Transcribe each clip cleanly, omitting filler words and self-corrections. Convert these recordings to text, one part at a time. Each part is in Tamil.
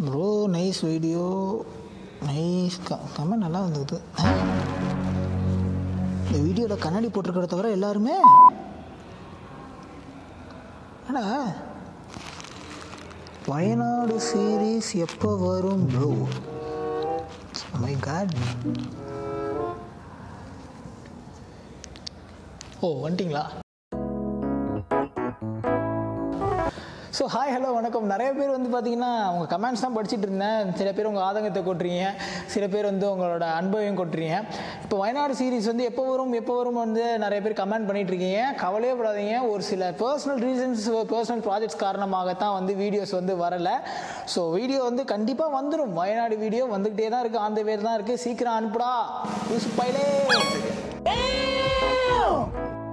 Bro nice video, nice comment நல்லா வந்தது. இந்த வீடியோவில் கண்ணாடி போட்டிருக்கிறத தவிர எல்லாருமே அடா வயநாடு சீரீஸ் எப்போ வரும் ப்ரோ? My god. ஓ வந்துட்டிங்களா? ஸோ ஹாய் ஹலோ வணக்கம். நிறைய பேர் வந்து பார்த்தீங்கன்னா உங்கள் கமெண்ட்ஸ் தான் படிச்சுட்டு இருந்தேன். சில பேர் உங்கள் ஆதங்கத்தை கொட்டுறீங்க, சில பேர் வந்து உங்களோட அனுபவம் கொட்டுறீங்க. இப்போ வயநாடு சீரீஸ் வந்து எப்போ வரும் வந்து நிறைய பேர் கமெண்ட் பண்ணிட்டு இருக்கீங்க. கவலையே படாதீங்க. ஒரு சில பர்சனல் ரீசன்ஸ், பர்சனல் ப்ராஜெக்ட்ஸ் காரணமாகத்தான் வந்து வீடியோஸ் வந்து வரலை. ஸோ வீடியோ வந்து கண்டிப்பாக வந்துடும். வயநாடு வீடியோ வந்துக்கிட்டே தான் இருக்குது, அந்த பேர் தான் இருக்குது. சீக்கிரம் அனுப்புடா யூஸ் பைலே.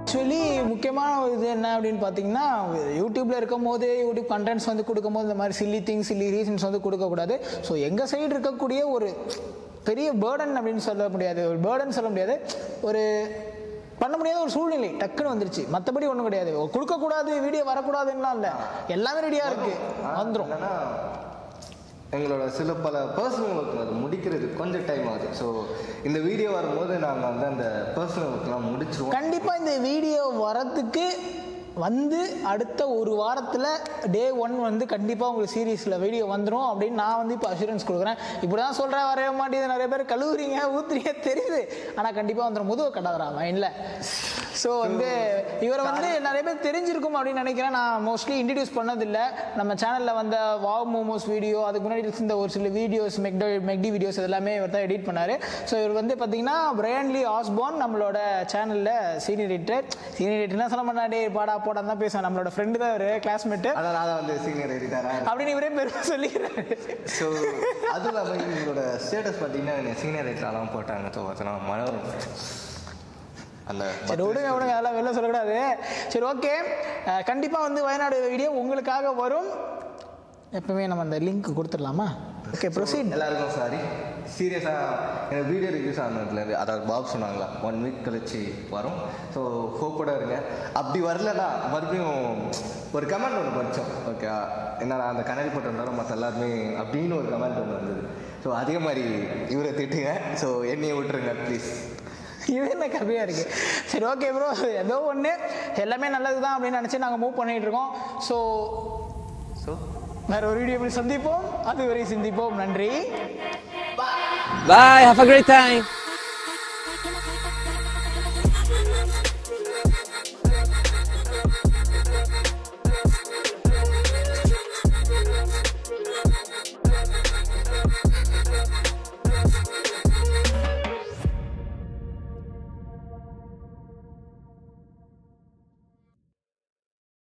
ஆக்சுவலி முக்கியமான இது என்ன அப்படின்னு பார்த்தீங்கன்னா, யூடியூப்பில் இருக்கும் போது யூடியூப் கண்டென்ட்ஸ் வந்து கொடுக்கும்போது இந்த மாதிரி சில்லி திங்ஸ், சில்லி ரீசன்ஸ் வந்து கொடுக்கக்கூடாது. ஸோ எங்கள் சைடு இருக்கக்கூடிய ஒரு பெரிய பேர்டன் அப்படின்னு சொல்ல முடியாது, ஒரு பேர்டன் சொல்ல முடியாது, ஒரு பண்ண முடியாத ஒரு சூழ்நிலை டக்குன்னு வந்துருச்சு. மற்றபடி ஒன்றும் கிடையாது. கொடுக்கக்கூடாது, வீடியோ வரக்கூடாதுன்னா இல்லை, எல்லாமே ரெடியாக இருக்குது, வந்துடும். எங்களோட சில பல பர்சனல் ஒர்க் அது முடிக்கிறது கொஞ்சம் டைம் ஆகுது. ஸோ இந்த வீடியோ வரும்போது நாங்கள் வந்து அந்த பர்சனல் ஒர்க்லாம் முடிச்சிருவோம். கண்டிப்பாக இந்த வீடியோ வரத்துக்கு வந்து அடுத்த ஒரு வாரத்தில் டே 1 வந்து கண்டிப்பாக உங்களுக்கு சீரீஸில் வீடியோ வந்துடும் அப்படின்னு நான் வந்து இப்போ அஷூரன்ஸ் கொடுக்குறேன். இப்படி தான் சொல்கிறேன், வரைய மாட்டேங்குது. நிறைய பேர் கழுவுறீங்க, ஊத்துறீங்க தெரியுது, ஆனால் கண்டிப்பாக வந்துடும். முதுவை கட்டாகிறா மைண்டில். ஸோ வந்து இவரை வந்து நிறைய பேர் தெரிஞ்சிருக்கும் அப்படின்னு நினைக்கிறேன். நான் மோஸ்ட்லி இன்ட்ரடியூஸ் பண்ணதில்லை. நம்ம சேனலில் வந்த வாவ் மோமோஸ் வீடியோ, அதுக்கு முன்னாடி இருந்த ஒரு சில வீடியோஸ், மெக்டி வீடியோஸ் இதெல்லாமே இவர் தான் எடிட் பண்ணார். ஸோ இவர் வந்து பார்த்தீங்கன்னா பிரையன் லீ ஆஸ்பார்ன் நம்மளோட சேனலில் சீனியர் எடிட்டர்னா சொல்ல மாட்டாடே, பாடா போடான்னு தான் பேசுவேன். நம்மளோட ஃப்ரெண்டு தான் ஒரு கிளாஸ்மேட்டு, அதனால வந்து சீனியர் எடிட்டர் அப்படின்னு இவரே பெருமை சொல்லிக்கிறாரு. ஸோ அதுவும் இல்லாமல் இவங்களோட ஸ்டேட்டஸ் பார்த்தீங்கன்னா சீனியர் எடிட்டர்லாம் போட்டாங்க. ஸோ அதெல்லாம் மனோரம் அந்த சரி விடுங்க அதெல்லாம் வெளில சொல்லக்கூடாது. சரி ஓகே, கண்டிப்பாக வந்து வயநாடு வீடியோ உங்களுக்காக வரும். எப்பவுமே நம்ம அந்த லிங்க் கொடுத்துடலாமா? Okay proceed. எல்லாருக்கும் சாரி, சீரியஸாக எனக்கு வீடியோ ரிவ்யூஸ் ஆனதுலேருந்து, அதாவது பாப் சொன்னாங்களா 1 வீக் கழிச்சு வரும். ஸோ ஹோப்போட இருங்க. அப்படி வரலன்னா மறுபடியும் ஒரு கமெண்ட் ஒன்று படித்தோம். ஓகே, என்ன அந்த கண்ணாடி போட்டு வந்தாலும் மற்ற எல்லாருமே அப்படின்னு ஒரு கமெண்ட் ஒன்று வந்தது. ஸோ அதே மாதிரி இவரை திட்டுங்க. ஸோ என்னையை விட்டுருங்க ப்ளீஸ். இது என்ன கதையாக இருக்குது? சரி ஓகே ப்ரோ, ஏதோ ஒன்று எல்லாமே நல்லது தான் அப்படின்னு நினச்சி நாங்கள் மூவ் பண்ணிகிட்டு இருக்கோம். ஸோ வேற ஒரு வீடியோ சந்திப்போம், அதுவரை சிந்திப்போம். நன்றி. Bye, have a great time.